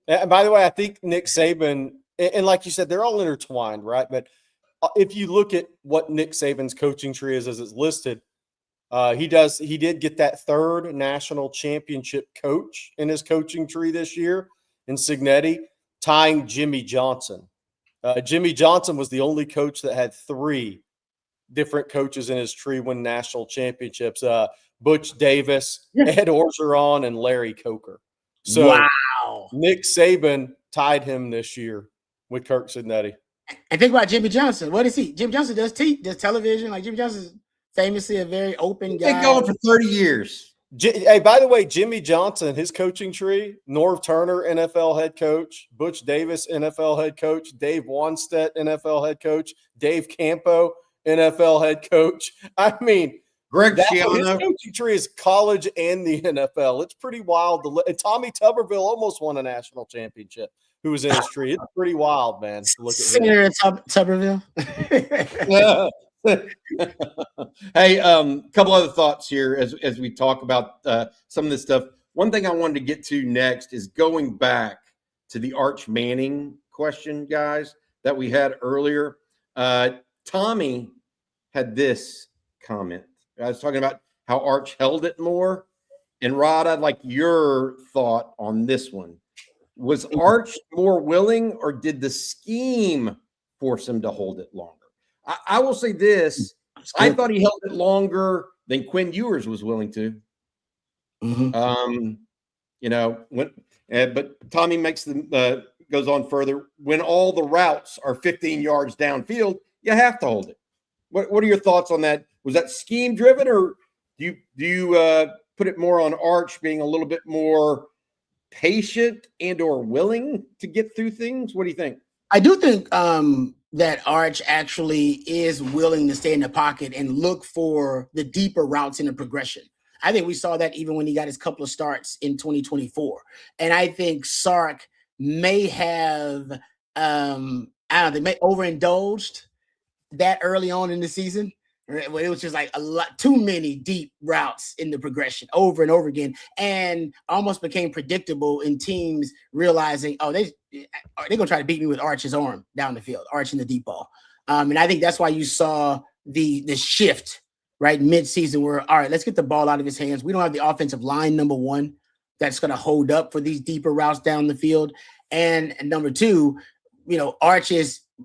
And by the way, I think Nick Saban, and like you said, they're all intertwined, right? But if you look at what Nick Saban's coaching tree is as it's listed, he did get that third national championship coach in his coaching tree this year in Cignetti, tying Jimmy Johnson. Jimmy Johnson was the only coach that had three different coaches in his tree win national championships. Butch Davis, Ed Orgeron, and Larry Coker. So
wow.
Nick Saban tied him this year with Kirk Cignetti.
And think about Jimmy Johnson. What is he? Jimmy Johnson does television. Like, Jimmy Johnson's famously a very open guy.
Been going for 30 years.
Hey, by the way, Jimmy Johnson, his coaching tree, Norv Turner, NFL head coach, Butch Davis, NFL head coach, Dave Wanstedt, NFL head coach, Dave Campo, NFL head coach. I mean,
Greg
his
Schiano.
coaching tree is college and the NFL. It's pretty wild. And Tommy Tuberville almost won a national championship. Who was in his tree? It's pretty wild, man. To look at
Senator Tuberville.
Hey, couple other thoughts here as we talk about some of this stuff. One thing I wanted to get to next is going back to the Arch Manning question, guys, that we had earlier. Tommy had this comment. I was talking about how Arch held it more. And Rod, I'd like your thought on this one. Was Arch more willing, or did the scheme force him to hold it longer? I will say this. I thought he held it longer than Quinn Ewers was willing to.
Mm-hmm.
But Tommy goes on further. When all the routes are 15 yards downfield, you have to hold it. What are your thoughts on that? Was that scheme driven, or do you put it more on Arch being a little bit more patient and or willing to get through things? What do you think?
I do think that Arch actually is willing to stay in the pocket and look for the deeper routes in the progression. I think we saw that even when he got his couple of starts in 2024. And I think Sark may have, they may overindulged that early on in the season. It was just like a lot too many deep routes in the progression over and over again, and almost became predictable in teams realizing, they're gonna try to beat me with Arch's arm down the field, Arch in the deep ball. And I think that's why you saw the shift right mid-season where, all right, let's get the ball out of his hands. We don't have the offensive line, number one, that's gonna hold up for these deeper routes down the field. And number two, Arch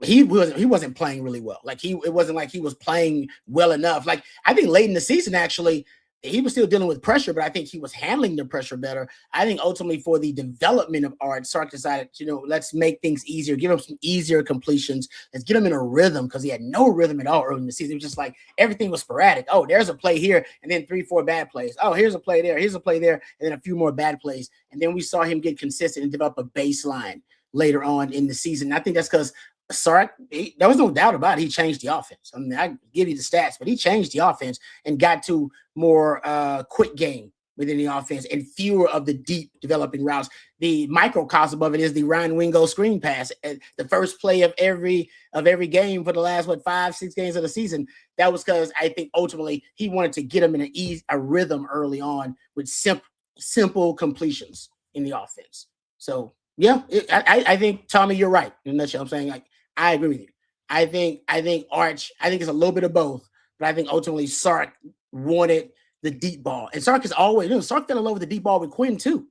he wasn't playing really well. Like it wasn't like he was playing well enough. Like, I think late in the season, actually, he was still dealing with pressure, but I think he was handling the pressure better. I think ultimately for the development of Arch, Sark decided, let's make things easier, give him some easier completions. Let's get him in a rhythm, because he had no rhythm at all early in the season. It was just like everything was sporadic. Oh, there's a play here, and then 3-4 bad plays. Oh, here's a play there. Here's a play there, and then a few more bad plays. And then we saw him get consistent and develop a baseline later on in the season. I think that's because Sark, there was no doubt about it. He changed the offense. I mean, I give you the stats, but he changed the offense and got to more quick game within the offense and fewer of the deep developing routes. The microcosm of it is the Ryan Wingo screen pass at the first play of every game for the last 5-6 games of the season. That was because I think ultimately he wanted to get him in a rhythm early on with simple completions in the offense. So yeah, I think Tommy, you're right. In a nutshell, I'm saying like I agree with you. I think Arch. I think it's a little bit of both, but I think ultimately Sark wanted the deep ball, and Sark is always. Sark fell in love with the deep ball with Quinn too,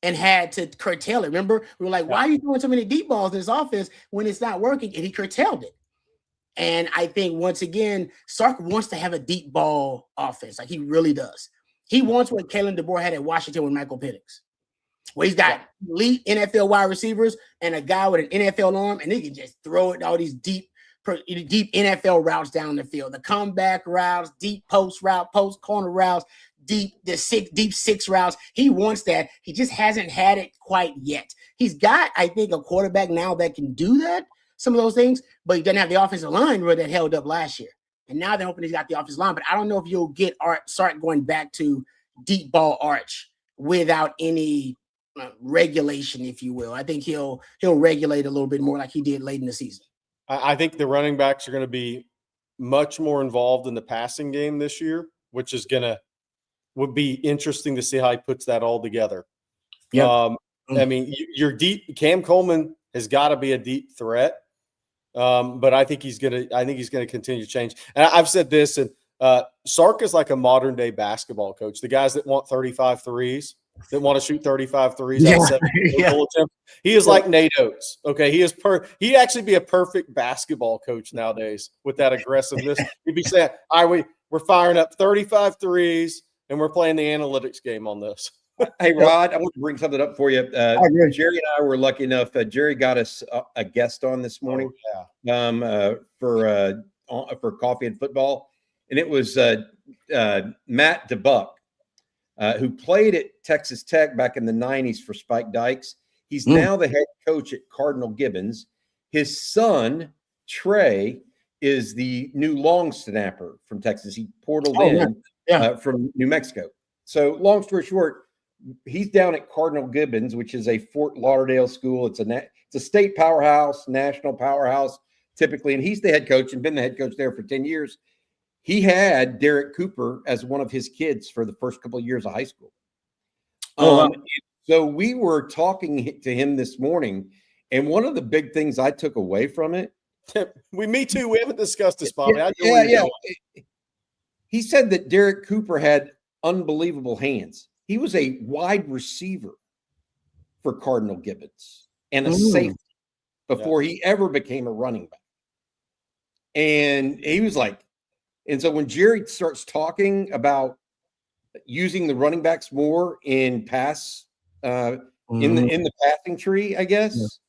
and had to curtail it. Remember, we were like, "Why are you throwing so many deep balls in this offense when it's not working?" And he curtailed it. And I think once again, Sark wants to have a deep ball offense, like he really does. He wants what Kalen DeBoer had at Washington with Michael Penix, where he's got elite NFL wide receivers and a guy with an NFL arm, and they can just throw it all these deep NFL routes down the field, the comeback routes, deep post route, post corner routes, deep six routes. He wants that. He just hasn't had it quite yet. He's got, I think, a quarterback now that can do that, some of those things, but he doesn't have the offensive line where that held up last year. And now they're hoping he's got the offensive line, but I don't know if you'll get Sark going back to deep ball Arch without any regulation, if you will. I think he'll regulate a little bit more like he did late in the season.
I think the running backs are going to be much more involved in the passing game this year, which is would be interesting to see how he puts that all together.
Yeah.
I mean, you're deep. Cam Coleman has got to be a deep threat. But I think he's going to continue to change. And I've said this, and Sark is like a modern day basketball coach. The guys that want 35 threes, that want to shoot 35 threes out of 7 attempts. He is like Nate Oates. Okay. He'd actually be a perfect basketball coach nowadays with that aggressiveness. He'd be saying, all right, we're firing up 35 threes and we're playing the analytics game on this.
Hey, Rod, I want to bring something up for you. Jerry and I were lucky enough. Jerry got us a guest on this morning for Coffee and Football. And it was Matt DeBuck, who played at Texas Tech back in the 90s for Spike Dykes. He's now the head coach at Cardinal Gibbons. His son, Trey, is the new long snapper from Texas. He portaled from New Mexico. So long story short, he's down at Cardinal Gibbons, which is a Fort Lauderdale school. It's a state powerhouse, national powerhouse, typically. And he's the head coach and been the head coach there for 10 years. He had Derek Cooper as one of his kids for the first couple of years of high school. So we were talking to him this morning, and one of the big things I took away from it.
Me too. We haven't discussed this, Bobby.
He said that Derek Cooper had unbelievable hands. He was a wide receiver for Cardinal Gibbons and a safety before he ever became a running back. And he was like, and so when Jerry starts talking about using the running backs more in pass, in the passing tree, I guess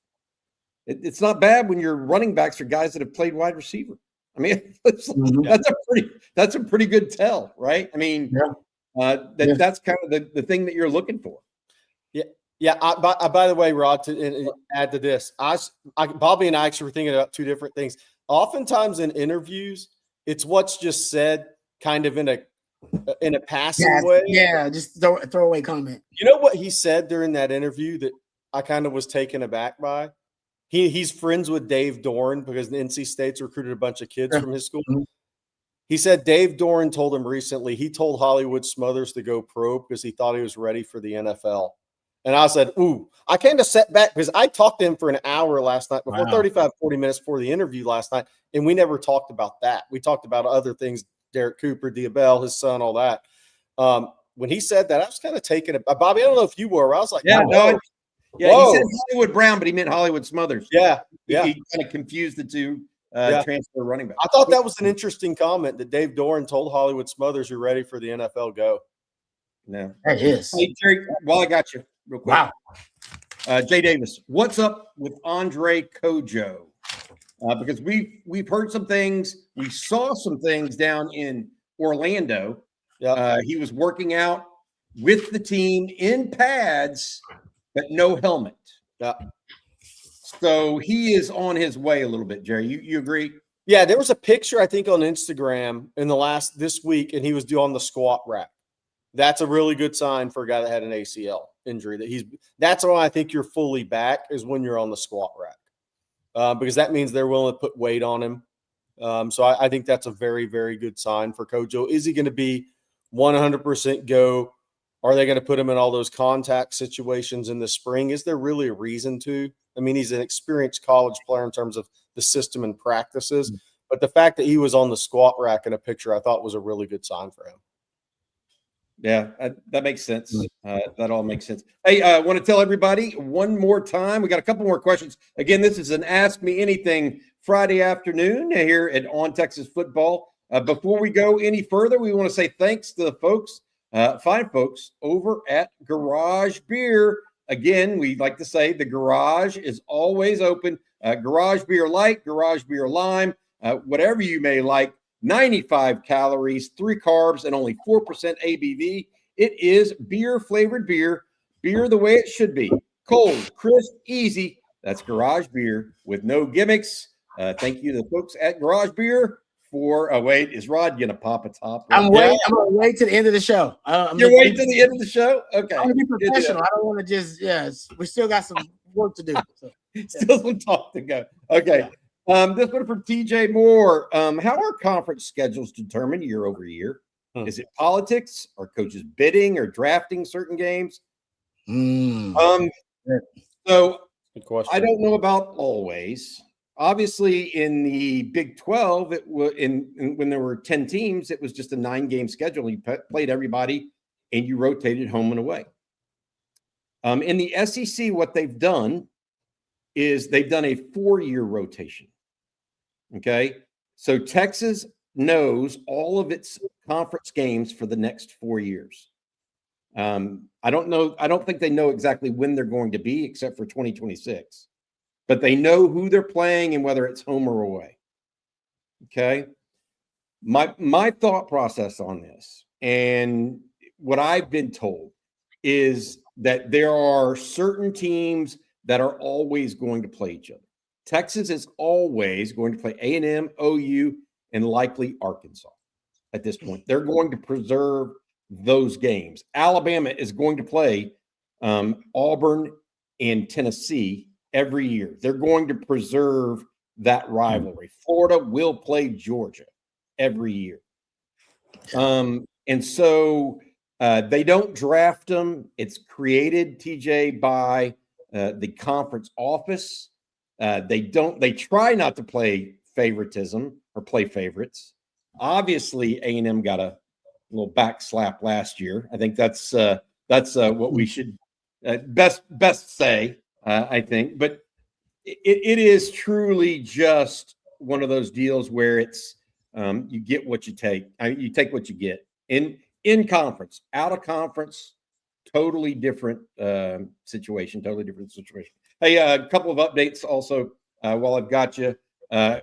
it's not bad when your running backs are guys that have played wide receiver. I mean, that's a pretty good tell, right? I mean, that's kind of the thing that you're looking for.
Yeah. By the way, Rod, to add to this, Bobby and I actually were thinking about two different things. Oftentimes in interviews, it's what's just said kind of in a passing way.
Yeah, just throwaway comment.
You know what he said during that interview that I kind of was taken aback by? He's friends with Dave Doran because the NC State's recruited a bunch of kids from his school. He said Dave Doran told him recently, he told Hollywood Smothers to go pro because he thought he was ready for the NFL. And I said, ooh, I kind of sat back because I talked to him for an hour last night, before 35, 40 minutes before the interview last night. And we never talked about that. We talked about other things, Derek Cooper, Diabell, his son, all that. When he said that, I was kind of taken it. Bobby, I don't know if you were. I was like,
he said Hollywood Brown, but he meant Hollywood Smothers. He kind of confused the two transfer running back.
I thought that was an interesting comment that Dave Doran told Hollywood Smothers, you're ready for the NFL, go.
No,
that is.
Hey, Jerry, while I got you real quick. Wow. Jay Davis, what's up with Andre Cojo? Because we've heard some things. We saw some things down in Orlando. He was working out with the team in pads, but no helmet. So he is on his way a little bit, Jerry. You agree?
Yeah, there was a picture, I think, on Instagram this week, and he was on the squat rack. That's a really good sign for a guy that had an ACL injury. That's why I think you're fully back is when you're on the squat rack, because that means they're willing to put weight on him. So I think that's a very, very good sign for Cojo. Is he going to be 100% go? Are they going to put him in all those contact situations in the spring? Is there really a reason to? I mean, he's an experienced college player in terms of the system and practices, but the fact that he was on the squat rack in a picture, I thought was a really good sign for him.
Yeah, that makes sense. That all makes sense. Hey, I want to tell everybody one more time. We got a couple more questions. Again, this is an Ask Me Anything Friday afternoon here at On Texas Football. Before we go any further, we want to say thanks to the folks, fine folks over at Garage Beer. Again, we like to say the garage is always open. Garage Beer Light, Garage Beer Lime, whatever you may like. 95 calories, 3 carbs, and only 4% ABV. It is beer-flavored beer the way it should be. Cold, crisp, easy. That's Garage Beer with no gimmicks. Thank you to the folks at Garage Beer for wait, is Rod going to pop a top?
I'm waiting. I'm going to wait to the end of the show.
You're waiting to the end of the show? Okay.
I'm going to be professional. I don't want to just, we still got some work to do. So,
Still some talk to go. Okay.
Yeah.
This one from TJ Moore. How are conference schedules determined year over year? Is it politics or coaches bidding or drafting certain games? So
Good question.
I don't know about always. Obviously, in the Big 12, it was when there were 10 teams, it was just a 9-game schedule. You played everybody and you rotated home and away. In the SEC, what they've done is they've done a 4-year rotation. Okay. So Texas knows all of its conference games for the next 4 years. I don't think they know exactly when they're going to be, except for 2026, but they know who they're playing and whether it's home or away. Okay. My thought process on this and what I've been told is that there are certain teams that are always going to play each other. Texas is always going to play A&M, OU, and likely Arkansas at this point. They're going to preserve those games. Alabama is going to play Auburn and Tennessee every year. They're going to preserve that rivalry. Florida will play Georgia every year. And so they don't draft them. It's created, TJ, by the conference office. They try not to play favoritism or play favorites. Obviously, A&M got a little backslap last year. I think that's what we should best say, I think. But it is truly just one of those deals where it's you get what you take. You take what you get. In conference, out of conference, totally different situation. Hey, a couple of updates also while I've got you.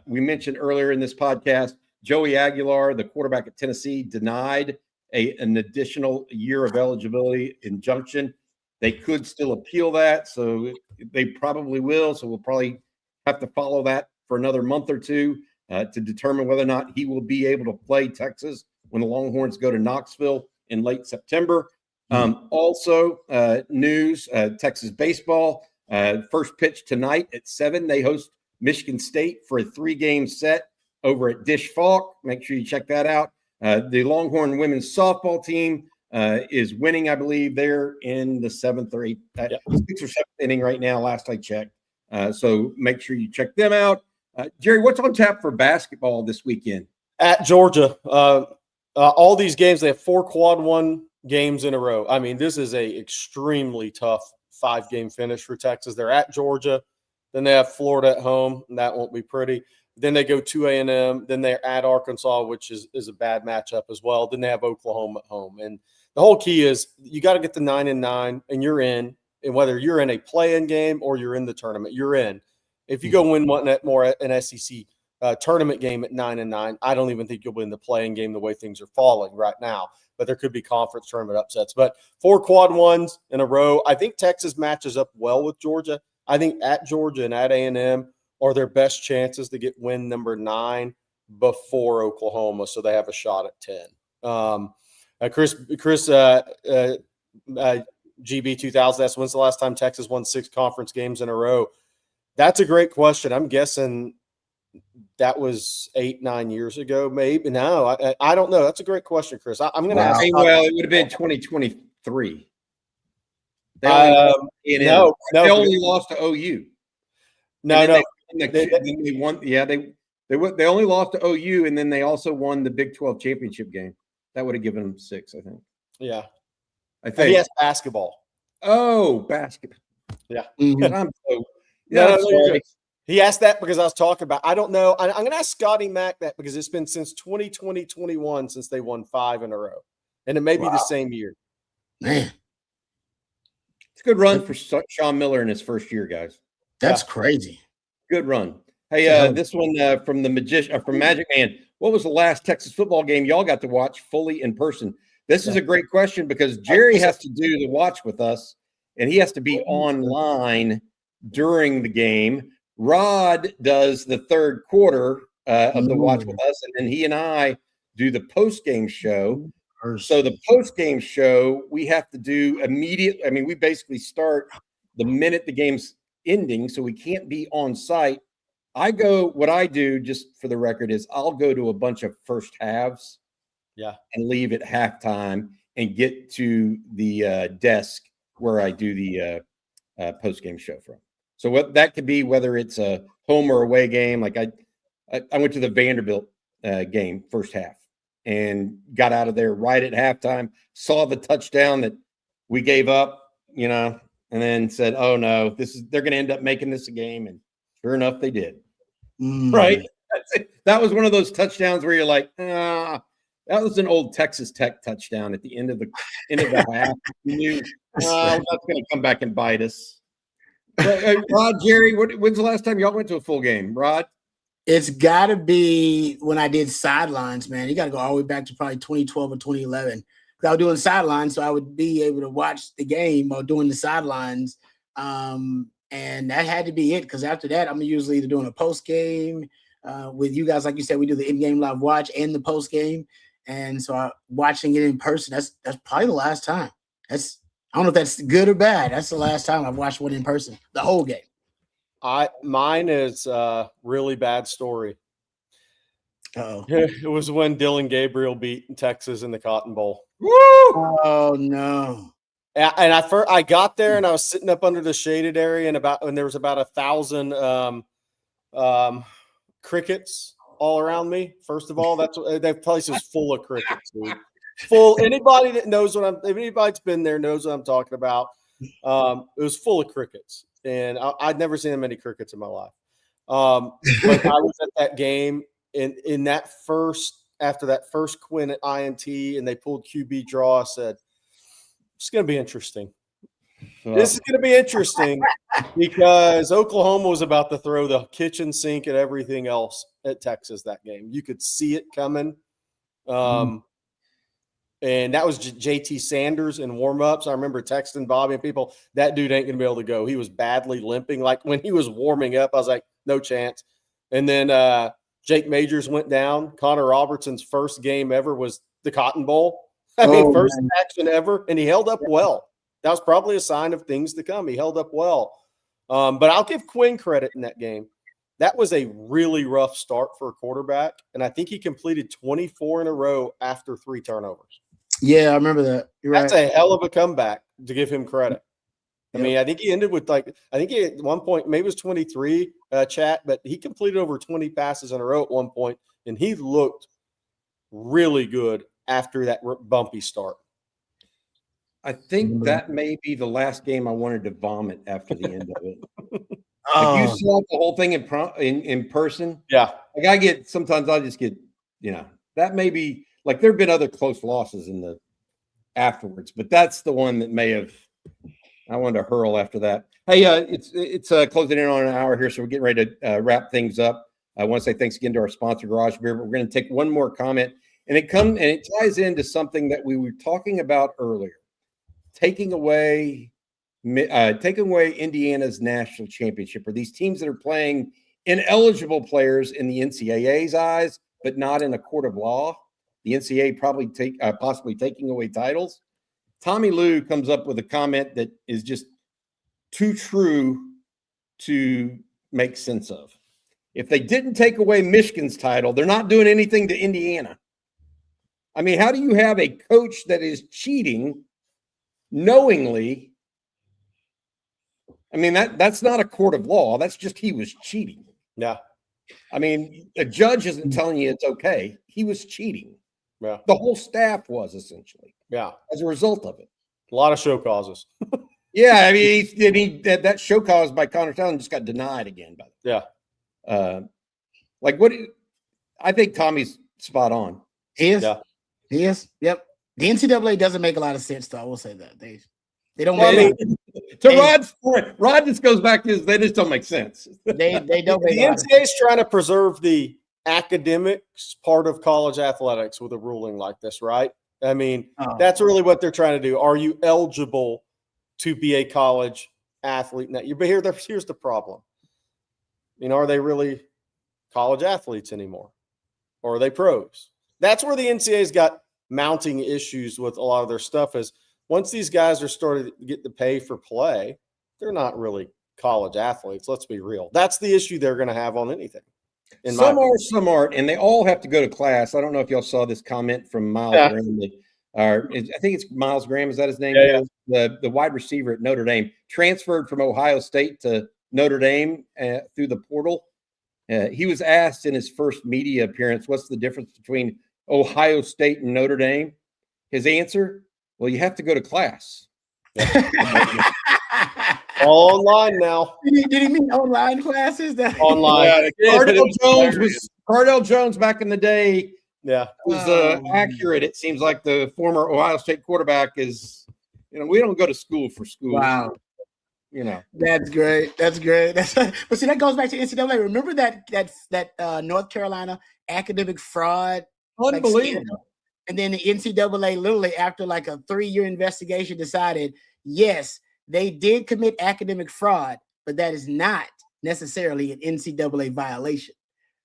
We mentioned earlier in this podcast, Joey Aguilar, the quarterback at Tennessee, denied an additional year of eligibility injunction. They could still appeal that, so they probably will. So we'll probably have to follow that for another month or two to determine whether or not he will be able to play Texas when the Longhorns go to Knoxville in late September. Also, news, Texas baseball, first pitch tonight at 7. They host Michigan State for a 3-game set over at Dish Falk. Make sure you check that out. The Longhorn women's softball team is winning, I believe. They're in the 7th or 8th, 6th or 7th inning right now, last I checked. So make sure you check them out. Jerry, what's on tap for basketball this weekend?
At Georgia. All these games, they have 4 quad 1 games in a row. I mean, this is a extremely tough 5-game finish for Texas. They're at Georgia. Then they have Florida at home, and that won't be pretty. Then they go to A&M. Then they're at Arkansas, which is a bad matchup as well. Then they have Oklahoma at home. And the whole key is you got to get the 9-9, and you're in. And whether you're in a play-in game or you're in the tournament, you're in. If you go win an SEC tournament game at 9-9, I don't even think you'll win the play-in game the way things are falling right now. But there could be conference tournament upsets. But 4 quad 1s in a row. I think Texas matches up well with Georgia. I think at Georgia and at A&M are their best chances to get win number 9 before Oklahoma, so they have a shot at 10. Chris, GB 2000 asks, when's the last time Texas won 6 conference games in a row? That's a great question. I'm guessing that was 8-9 years ago, maybe. No, I don't know. That's a great question, Chris. I'm going to ask.
Well, it would have been 2023. They only lost to OU.
They
won. Yeah, they only lost to OU, and then they also won the Big 12 championship game. That would have given them 6, I think.
Yeah,
I think.
He has basketball.
Oh, basketball.
Yeah.
I'm sorry.
He asked that because I was talking about. I don't know. I'm going to ask Scotty Mack that because it's been since 2020-21 since they won 5 in a row, and it may be the same year.
Man,
it's a good run for Sean Miller in his first year, guys.
That's crazy.
Good run. Hey, this one from the magician from Magic Man. What was the last Texas football game y'all got to watch fully in person? This is a great question because Jerry has to do the watch with us, and he has to be online during the game. Rod does the third quarter of the watch with us, and then he and I do the post-game show. So the post-game show, we have to do immediate. I mean, we basically start the minute the game's ending, so we can't be on site. What I do, just for the record, is I'll go to a bunch of first halves and leave at halftime and get to the desk where I do the post-game show from. So what that could be, whether it's a home or away game. Like I went to the Vanderbilt game first half and got out of there right at halftime, saw the touchdown that we gave up, and then said, oh no, they're going to end up making this a game. And sure enough, they did. Right. That was one of those touchdowns where you're like, that was an old Texas Tech touchdown at the end of the half. You knew that's going to come back and bite us. Rod, Jerry, when's the last time y'all went to a full game? Rod?
It's got to be when I did sidelines, man. You got to go all the way back to probably 2012 or 2011. I was doing sidelines, so I would be able to watch the game while doing the sidelines. And that had to be it because after that, I'm usually either doing a post game with you guys. Like you said, we do the in-game live watch and the post game. And so watching it in person, that's probably the last time. I don't know if that's good or bad. That's the last time I've watched one in person, the whole game.
Mine is a really bad story.
Uh-oh.
It was when Dylan Gabriel beat Texas in the Cotton Bowl.
Woo! Oh no!
And I got there and I was sitting up under the shaded area and there was about 1,000 crickets all around me. First of all, that place is full of crickets, dude. Anybody that knows if anybody's been there knows what I'm talking about. It was full of crickets, and I'd never seen that many crickets in my life. But I was at that game in that after that first Quinn at INT, and they pulled QB draw. I said, "It's going to be interesting. This is going to be interesting because Oklahoma was about to throw the kitchen sink at everything else at Texas that game. You could see it coming." And that was JT Sanders in warmups. I remember texting Bobby and people, that dude ain't going to be able to go. He was badly limping. Like when he was warming up, I was like, no chance. And then Jake Majors went down. Connor Robertson's first game ever was the Cotton Bowl. First action ever. And he held up well. That was probably a sign of things to come. He held up well. But I'll give Quinn credit in that game. That was a really rough start for a quarterback. And I think he completed 24 in a row after 3 turnovers.
Yeah, I remember that.
That's a hell of a comeback to give him credit. I mean, I think he ended with at one point, maybe it was 23 chat, but he completed over 20 passes in a row at one point, and he looked really good after that bumpy start.
I think that may be the last game I wanted to vomit after the end of it.
Oh.
If you saw the whole thing in person,
yeah.
Like sometimes I just get, that may be like there have been other close losses in the afterwards, but that's the one that may have. I wanted to hurl after that. Hey, it's closing in on an hour here, so we're getting ready to wrap things up. I want to say thanks again to our sponsor, Garage Beer, but we're going to take one more comment, and it ties into something that we were talking about earlier, taking away taking away Indiana's national championship, or these teams that are playing ineligible players in the NCAA's eyes, but not in a court of law. The NCAA probably possibly taking away titles. Tommy Lou comes up with a comment that is just too true to make sense of. If they didn't take away Michigan's title, they're not doing anything to Indiana. I mean, how do you have a coach that is cheating knowingly? I mean, that's not a court of law. That's just he was cheating.
Yeah.
I mean, a judge isn't telling you it's okay. He was cheating.
Yeah.
The whole staff was essentially.
Yeah.
As a result of it.
A lot of show causes.
Yeah. I mean, that show cause by Connor Townsend just got denied again.
Yeah.
I think Tommy's spot on.
He is.
Yeah.
He is. Yep. The NCAA doesn't make a lot of sense, though. I will say that. They don't
Well,
make
to Rod's point, Rod just goes back to they just don't make sense.
they don't make
The NCAA is trying to preserve the academics part of college athletics with a ruling like this, right? I mean, that's really what they're trying to do. Are you eligible to be a college athlete? Now, but here's the problem. You know, are they really college athletes anymore? Or are they pros? That's where the NCAA's got mounting issues with a lot of their stuff is once these guys are starting to get the pay for play, they're not really college athletes. Let's be real. That's the issue they're going to have on anything.
Some are, some aren't, and they all have to go to class. I don't know if y'all saw this comment from Miles Graham. I think it's Miles Graham. Is that his name?
Yeah.
The wide receiver at Notre Dame transferred from Ohio State to Notre Dame through the portal. He was asked in his first media appearance, what's the difference between Ohio State and Notre Dame? His answer, well, you have to go to class.
All online now.
Did he mean online classes?
Online.
Cardell Jones back in the day was accurate. It seems like the former Ohio State quarterback is, we don't go to school for school.
Wow. That's great. But see, that goes back to NCAA. Remember that North Carolina academic fraud?
Unbelievable.
And then the NCAA, literally after like a 3-year investigation, decided, yes, they did commit academic fraud, but that is not necessarily an NCAA violation.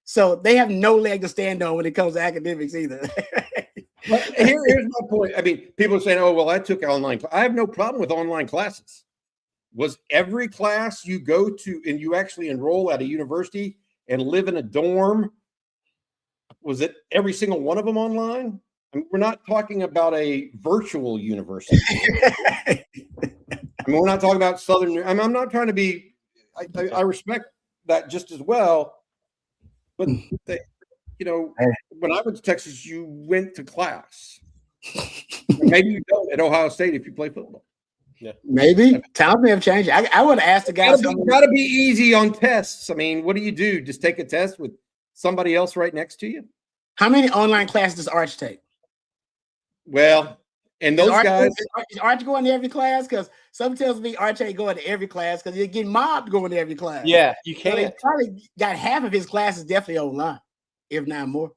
So they have no leg to stand on when it comes to academics either.
Here's my point. I mean, people are saying, oh, well, I took online. I have no problem with online classes. Was every class you go to and you actually enroll at a university and live in a dorm, was it every single one of them online? I mean, we're not talking about a virtual university. I mean, we're not talking about Southern. I'm not trying to be. I respect that just as well, but when I went to Texas, you went to class. Maybe you don't at Ohio State if you play football.
Yeah, maybe times may have changed. I want to ask the guys.
Got to be easy on tests. I mean, what do you do? Just take a test with somebody else right next to you?
How many online classes does Arch take?
Well, and those guys.
Is Arch going to every class? Because some tells me Arch ain't going to every class because he's getting mobbed going to every class.
Yeah, you can't.
So he probably got half of his classes definitely online, if not more.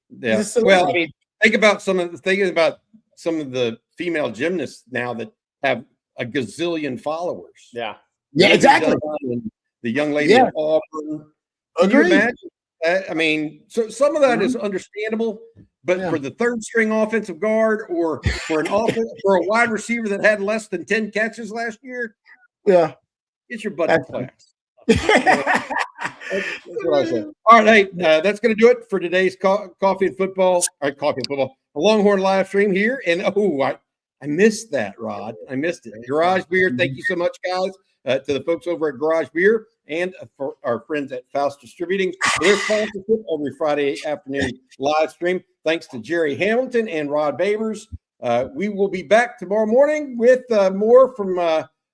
Yeah. Well, I mean, think about some of the female gymnasts now that have a gazillion followers.
Yeah.
Yeah, exactly.
The young lady at Auburn. Can you imagine? I mean, so some of that is understandable, but for the third string offensive guard or for for a wide receiver that had less than 10 catches last year, get your butt in class. That's what I said. All right, hey, that's going to do it for today's coffee and football. A Longhorn live stream here, and I missed that, Rod. I missed it. Garage Beer, thank you so much, guys. To the folks over at Garage Beer and for our friends at Faust Distributing. Their sponsorship every Friday afternoon live stream. Thanks to Jerry Hamilton and Rod Babers. We will be back tomorrow morning with more from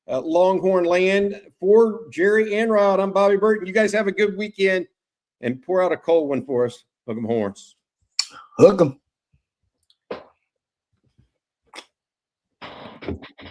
Longhorn Land. For Jerry and Rod, I'm Bobby Burton. You guys have a good weekend and pour out a cold one for us. Hook 'em horns.
Hook 'em.